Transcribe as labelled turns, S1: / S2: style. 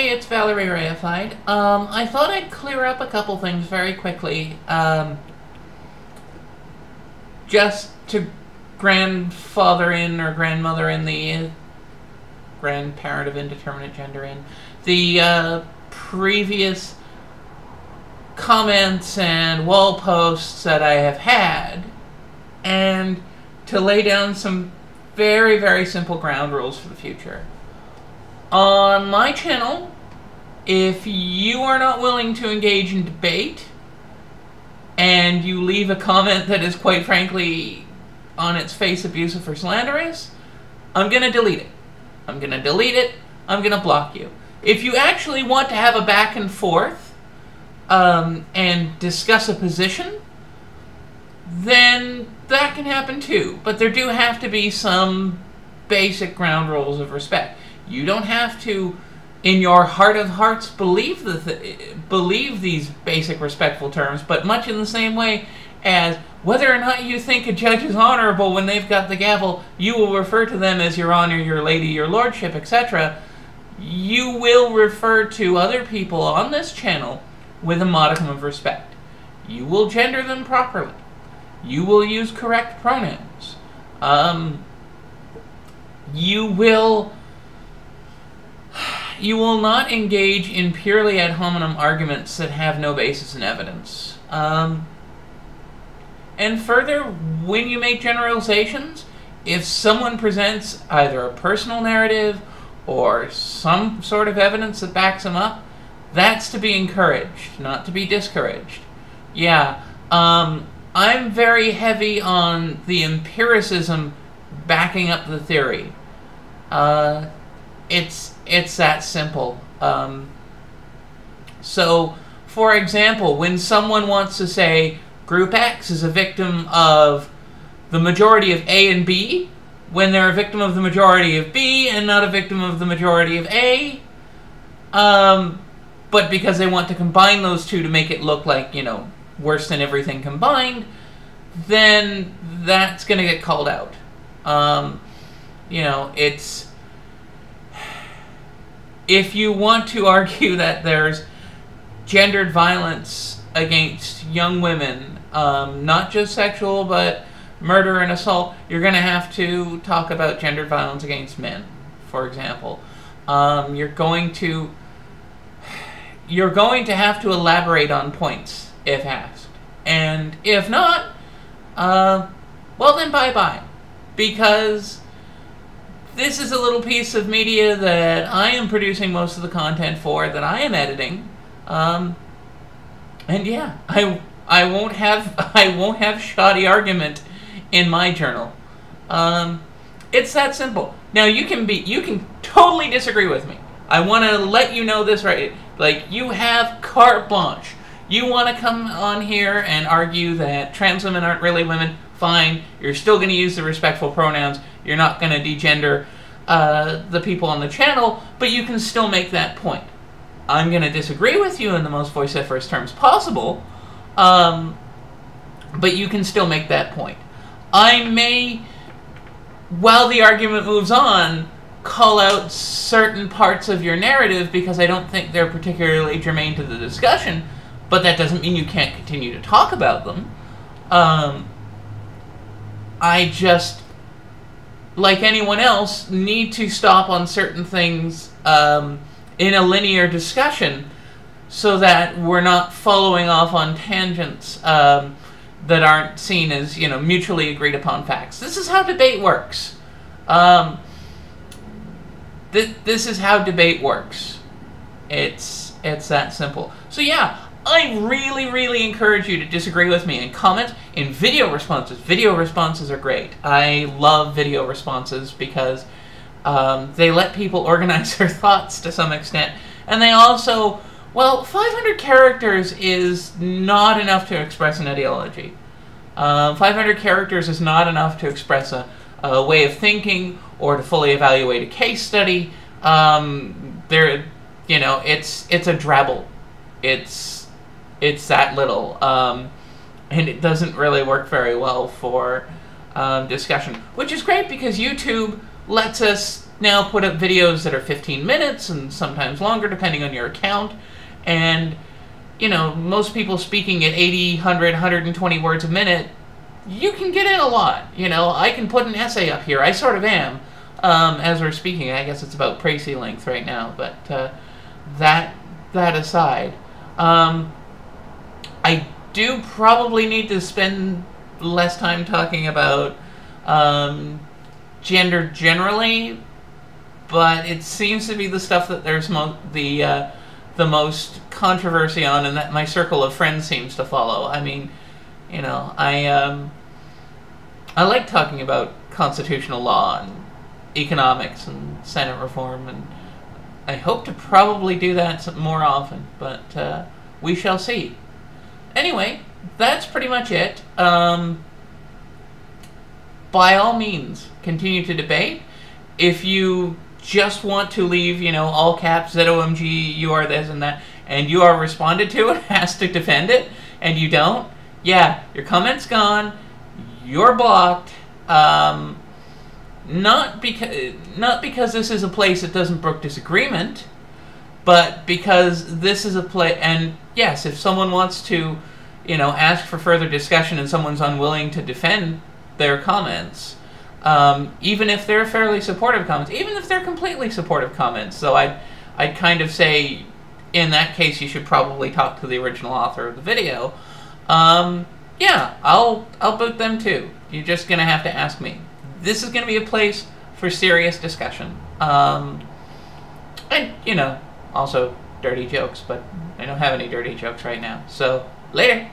S1: Hey, it's Valerie Reified. I thought I'd clear up a couple things very quickly. Just to grandfather in or grandmother in the grandparent of indeterminate gender in the previous comments and wall posts that I have had, and to lay down some very, very simple ground rules for the future. On my channel, if you are not willing to engage in debate, and you leave a comment that is quite frankly on its face abusive or slanderous, I'm going to delete it. I'm going to delete it. I'm going to block you. If you actually want to have a back and forth and discuss a position, then that can happen too. But there do have to be some basic ground rules of respect. You don't have to, in your heart of hearts, believe these basic respectful terms, but much in the same way as whether or not you think a judge is honorable when they've got the gavel, you will refer to them as your honor, your lady, your lordship, etc. You will refer to other people on this channel with a modicum of respect. You will gender them properly. You will use correct pronouns. You will not engage in purely ad hominem arguments that have no basis in evidence. And further, when you make generalizations, if someone presents either a personal narrative or some sort of evidence that backs them up, that's to be encouraged, not to be discouraged. Yeah, I'm very heavy on the empiricism backing up the theory. It's that simple. So, for example, when someone wants to say Group X is a victim of the majority of A and B, when they're a victim of the majority of B and not a victim of the majority of A, but because they want to combine those two to make it look like, you know, worse than everything combined, then that's going to get called out. You know, it's... If you want to argue that there's gendered violence against young women, not just sexual, but murder and assault, you're going to have to talk about gendered violence against men, for example. You're going to have to elaborate on points if asked. And if not, well then bye-bye. Because this is a little piece of media that I am producing most of the content for, that I am editing. And yeah, I won't have shoddy argument in my journal. It's that simple. Now you can totally disagree with me. I want to let you know this right. Like, you have carte blanche. You want to come on here and argue that trans women aren't really women, fine. You're still going to use the respectful pronouns. You're not going to degender the people on the channel, but you can still make that point. I'm going to disagree with you in the most vociferous terms possible, but you can still make that point. I may, while the argument moves on, call out certain parts of your narrative because I don't think they're particularly germane to the discussion, but that doesn't mean you can't continue to talk about them. I just, like anyone else, need to stop on certain things in a linear discussion so that we're not following off on tangents that aren't seen as, you know, mutually agreed upon facts. This is how debate works. This is how debate works. It's that simple. So yeah, I really, really encourage you to disagree with me and comment in video responses. Video responses are great. I love video responses because they let people organize their thoughts to some extent. And they also, well, 500 characters is not enough to express an ideology. 500 characters is not enough to express a way of thinking or to fully evaluate a case study. You know, it's a drabble. It's that little, and it doesn't really work very well for discussion, which is great because YouTube lets us now put up videos that are 15 minutes and sometimes longer depending on your account. And, you know, most people speaking at 80, 100, 120 words a minute, you can get in a lot. You know, I can put an essay up here. I sort of am, as we're speaking. I guess it's about Précis length right now, but that aside, I do probably need to spend less time talking about gender generally, but it seems to be the stuff that there's the most controversy on, and that my circle of friends seems to follow. I mean, you know, I like talking about constitutional law and economics and Senate reform, and I hope to probably do that more often, but we shall see. Anyway, that's pretty much it. By all means, continue to debate. If you just want to leave, you know, all caps, ZOMG, you are this and that, and you are responded to and has to defend it, and you don't, yeah, your comment's gone, you're blocked. Not because this is a place that doesn't brook disagreement, but because this is a place, and yes, if someone wants to, you know, ask for further discussion and someone's unwilling to defend their comments, even if they're fairly supportive comments, even if they're completely supportive comments, so I'd kind of say, in that case, you should probably talk to the original author of the video. Yeah, I'll boot them too. You're just gonna have to ask me. This is gonna be a place for serious discussion. And, you know, also dirty jokes, but I don't have any dirty jokes right now. So, later.